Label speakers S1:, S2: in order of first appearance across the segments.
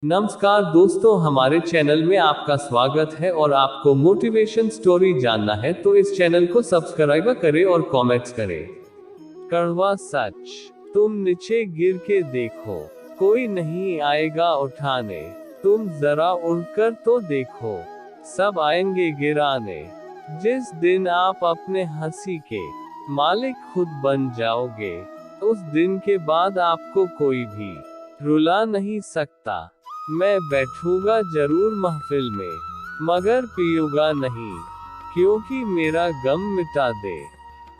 S1: नमस्कार दोस्तों, हमारे चैनल में आपका स्वागत है। और आपको मोटिवेशन स्टोरी जानना है तो इस चैनल को सब्सक्राइब करें और कमेंट्स करें। कड़वा सच। तुम नीचे गिर के देखो, कोई नहीं आएगा उठाने। तुम जरा उड़कर तो देखो, सब आएंगे गिराने। जिस दिन आप अपने हंसी के मालिक खुद बन जाओगे, उस दिन के बाद आपको कोई भी रुला नहीं सकता। मैं बैठूंगा जरूर महफिल में, मगर पीऊंगा नहीं, क्योंकि मेरा गम मिटा दे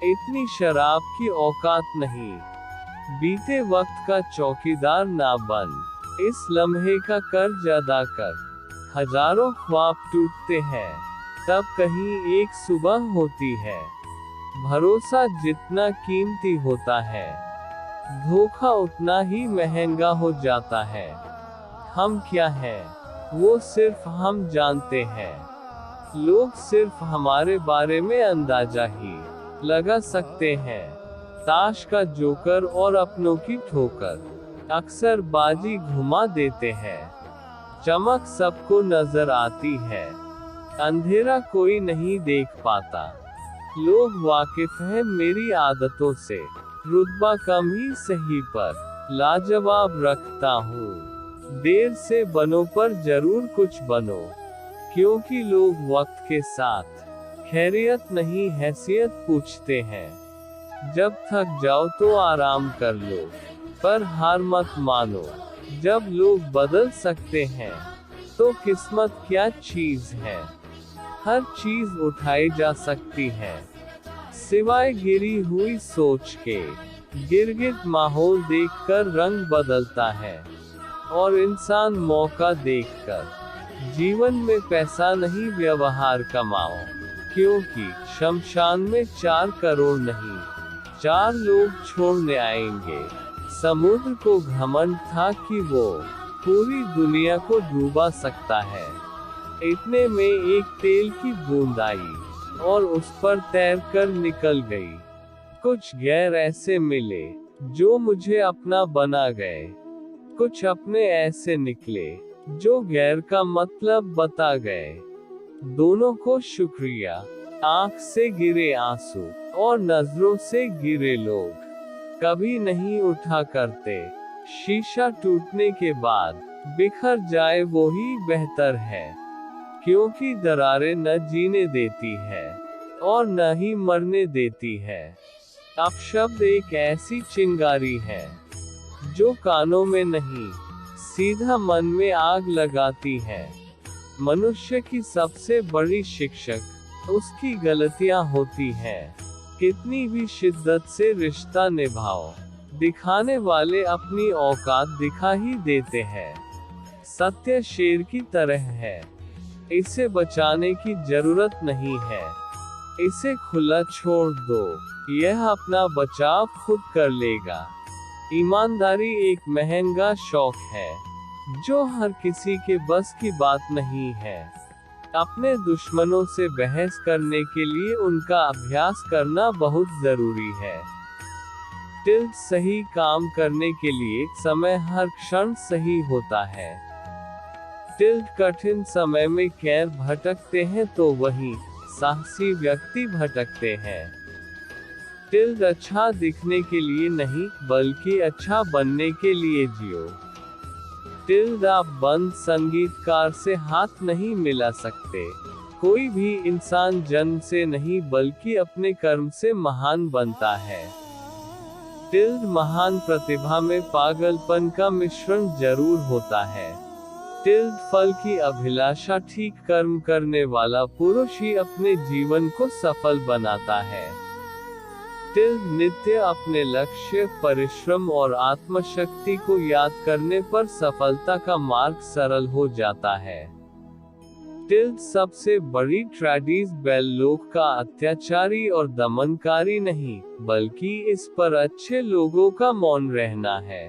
S1: इतनी शराब की औकात नहीं। बीते वक्त का चौकीदार ना बन, इस लम्हे का कर्ज अदा कर। हजारों ख्वाब टूटते हैं, तब कहीं एक सुबह होती है। भरोसा जितना कीमती होता है, धोखा उतना ही महंगा हो जाता है। हम क्या हैं, वो सिर्फ हम जानते हैं। लोग सिर्फ हमारे बारे में अंदाजा ही लगा सकते हैं। ताश का जोकर और अपनों की ठोकर अक्सर बाजी घुमा देते हैं। चमक सबको नजर आती है, अंधेरा कोई नहीं देख पाता। लोग वाकिफ हैं मेरी आदतों से, रुतबा कम ही सही पर लाजवाब रखता हूँ। देर से बनो पर जरूर कुछ बनो, क्योंकि लोग वक्त के साथ खैरियत नहीं हैसियत पूछते हैं। जब थक जाओ तो आराम कर लो, पर हार मत मानो। जब लोग बदल सकते हैं, तो किस्मत क्या चीज है। हर चीज उठाई जा सकती है, सिवाय गिरी हुई सोच के। गिरगिट माहौल देखकर रंग बदलता है, और इंसान मौका देखकर। जीवन में पैसा नहीं व्यवहार कमाओ, क्योंकि शमशान में 4 करोड़ नहीं, 4 लोग छोड़ने आएंगे। समुद्र को घमंड था कि वो पूरी दुनिया को डूबा सकता है। इतने में एक तेल की बूंद आई, और उस पर तैरकर निकल गई। कुछ गैर ऐसे मिले, जो मुझे अपना बना गए। कुछ अपने ऐसे निकले, जो गैर का मतलब बता गए। दोनों को शुक्रिया। आंख से गिरे आंसू, और नजरों से गिरे लोग कभी नहीं उठा करते। शीशा टूटने के बाद बिखर जाए वो ही बेहतर है, क्योंकि दरारें न जीने देती है, और न ही मरने देती है। अपशब्द एक ऐसी चिंगारी है, जो कानों में नहीं, सीधा मन में आग लगाती है। मनुष्य की सबसे बड़ी शिक्षक उसकी गलतियां होती हैं। कितनी भी शिद्दत से रिश्ता निभाओ, दिखाने वाले अपनी औकात दिखा ही देते हैं। सत्य शेर की तरह है, इसे बचाने की जरूरत नहीं है। इसे खुला छोड़ दो, यह अपना बचाव खुद कर लेगा। ईमानदारी एक महंगा शौक है, जो हर किसी के बस की बात नहीं है। अपने दुश्मनों से बहस करने के लिए उनका अभ्यास करना बहुत जरूरी है। टिल्ड सही काम करने के लिए समय हर क्षण सही होता है। टिल्ड कठिन समय में कैर भटकते हैं तो वहीं साहसी व्यक्ति भटकते हैं। टिल्ड अच्छा दिखने के लिए नहीं, बल्कि अच्छा बनने के लिए जियो। टिल्ड आप बंद संगीतकार से हाथ नहीं मिला सकते। कोई भी इंसान जन्म से नहीं, बल्कि अपने कर्म से महान बनता है। टिल्ड महान प्रतिभा में पागलपन का मिश्रण जरूर होता है। टिल्ड फल की अभिलाषा ठीक कर्म करने वाला पुरुष ही अपने जीवन को सफल बनाता है। टिल्ड नित्य अपने लक्ष्य, परिश्रम और आत्मशक्ति को याद करने पर सफलता का मार्ग सरल हो जाता है। टिल्ड सबसे बड़ी ट्रेजेडी बेल्लोक का अत्याचारी और दमनकारी नहीं, बल्कि इस पर अच्छे लोगों का मौन रहना है।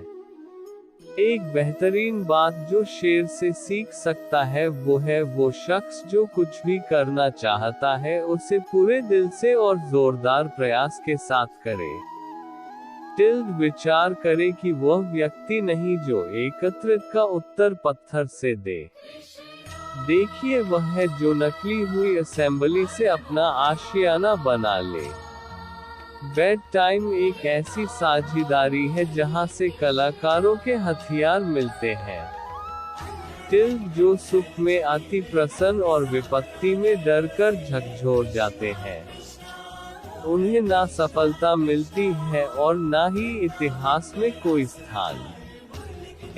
S1: एक बेहतरीन बात जो शेर से सीख सकता है वो है, वो शख्स जो कुछ भी करना चाहता है उसे पूरे दिल से और जोरदार प्रयास के साथ करे। टिल्ड विचार करे कि वह व्यक्ति नहीं जो एकत्रित का उत्तर पत्थर से दे। देखिए वह है जो नकली हुई असेंबली से अपना आशियाना बना ले। बेड टाइम एक ऐसी साझेदारी है जहां से कलाकारों के हथियार मिलते हैं। टिल्ड जो सुख में अति प्रसन्न और विपत्ति में डरकर झकझोर जाते हैं। उन्हें ना सफलता मिलती है और ना ही इतिहास में कोई स्थान।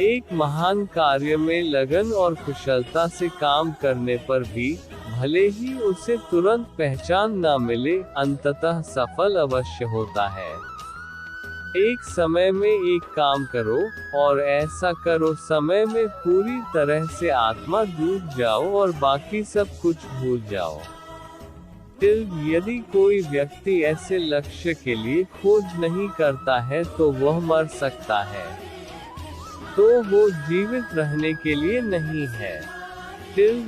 S1: एक महान कार्य में लगन और कुशलता से काम करने पर भी भले ही उसे तुरंत पहचान ना मिले, अंततः सफल अवश्य होता है। एक समय में एक काम करो और ऐसा करो समय में पूरी तरह से आत्मा डूब जाओ और बाकी सब कुछ भूल जाओ। यदि कोई व्यक्ति ऐसे लक्ष्य के लिए खोज नहीं करता है तो वह मर सकता है, तो वो जीवित रहने के लिए नहीं है।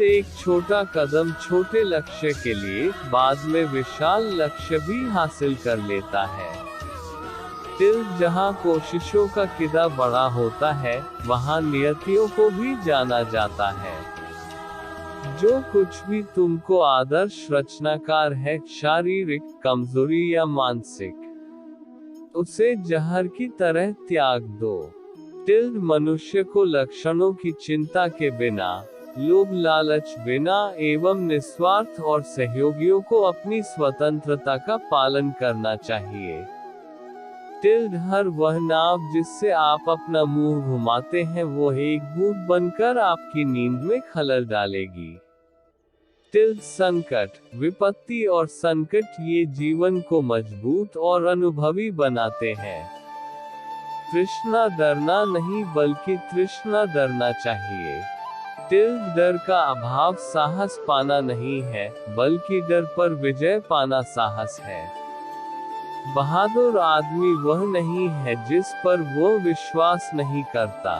S1: एक छोटा कदम छोटे लक्ष्य के लिए बाद में विशाल लक्ष्य भी हासिल कर लेता है। जहाँ कोशिशों का किदा बड़ा होता है, वहाँ नियतियों को भी जाना जाता है। जो कुछ भी तुमको आदर्श रचनाकार है, शारीरिक कमजोरी या मानसिक, उसे जहर की तरह त्याग दो। मनुष्य को लक्षणों की चिंता के बिना, लोभ लालच बिना एवं निस्वार्थ और सहयोगियों को अपनी स्वतंत्रता का पालन करना चाहिए। हर वह नाव जिससे आप अपना मुंह घुमाते हैं वो एक भूत बनकर आपकी नींद में खलल डालेगी। संकट, विपत्ति और संकट ये जीवन को मजबूत और अनुभवी बनाते हैं। तृष्णा डरना नहीं बल्कि तृष्णा डरना चाहिए। डर का अभाव साहस पाना नहीं है, बल्कि डर पर विजय पाना साहस है। बहादुर आदमी वह नहीं है जिस पर वो विश्वास नहीं करता,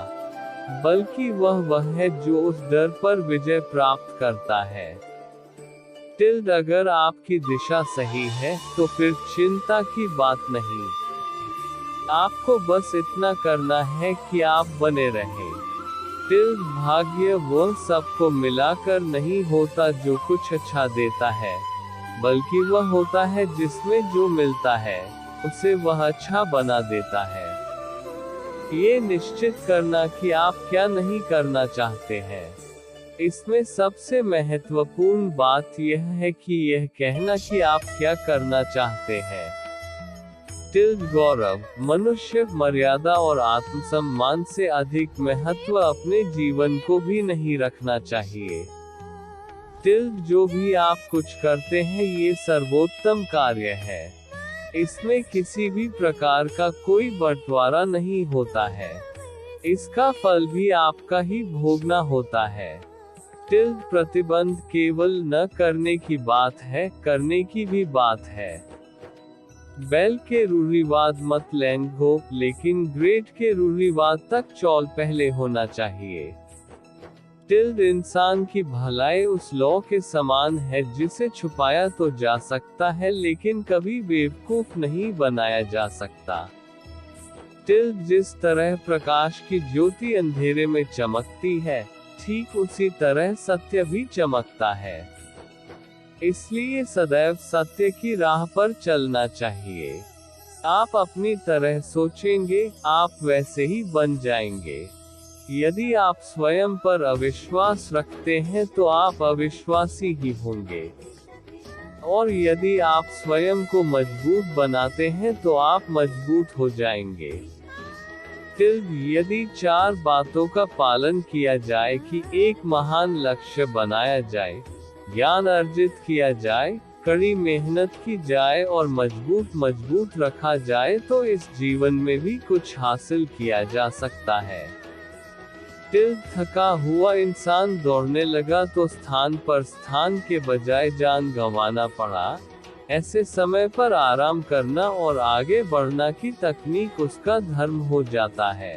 S1: बल्कि वह है जो उस डर पर विजय प्राप्त करता है। अगर आपकी दिशा सही है तो फिर चिंता की बात नहीं। आपको बस इतना करना है कि आप बने रहें। भाग्य वह सबको मिलाकर नहीं होता जो कुछ अच्छा देता है, बल्कि वह होता है जिसमें जो मिलता है उसे वह अच्छा बना देता है। ये निश्चित करना कि आप क्या नहीं करना चाहते हैं, इसमें सबसे महत्वपूर्ण बात यह है कि यह कहना कि आप क्या करना चाहते हैं। गौरव, मनुष्य मर्यादा और आत्मसम्मान से अधिक महत्व अपने जीवन को भी नहीं रखना चाहिए। जो भी आप कुछ करते हैं ये सर्वोत्तम कार्य है। इसमें किसी भी प्रकार का कोई बंटवारा नहीं होता है। इसका फल भी आपका ही भोगना होता है। प्रतिबंध केवल न करने की बात है, करने की भी बात है। बैल के रूढ़िवाद मत लेंघो, लेकिन ग्रेट के रूढ़िवाद तक चौल पहले होना चाहिए। इंसान की भलाई उस लौ के समान है जिसे छुपाया तो जा सकता है लेकिन कभी बेवकूफ नहीं बनाया जा सकता। जिस तरह प्रकाश की ज्योति अंधेरे में चमकती है, ठीक उसी तरह सत्य भी चमकता है। इसलिए सदैव सत्य की राह पर चलना चाहिए। आप अपनी तरह सोचेंगे, आप वैसे ही बन जाएंगे। यदि आप स्वयं पर अविश्वास रखते हैं तो आप अविश्वासी ही होंगे, और यदि आप स्वयं को मजबूत बनाते हैं तो आप मजबूत हो जाएंगे। यदि 4 बातों का पालन किया जाए कि एक महान लक्ष्य बनाया जाए, ज्ञान अर्जित किया जाए, कड़ी मेहनत की जाए और मजबूत रखा जाए, तो इस जीवन में भी कुछ हासिल किया जा सकता है। थका हुआ इंसान दौड़ने लगा तो स्थान पर स्थान के बजाय जान गंवाना पड़ा। ऐसे समय पर आराम करना और आगे बढ़ना की तकनीक उसका धर्म हो जाता है।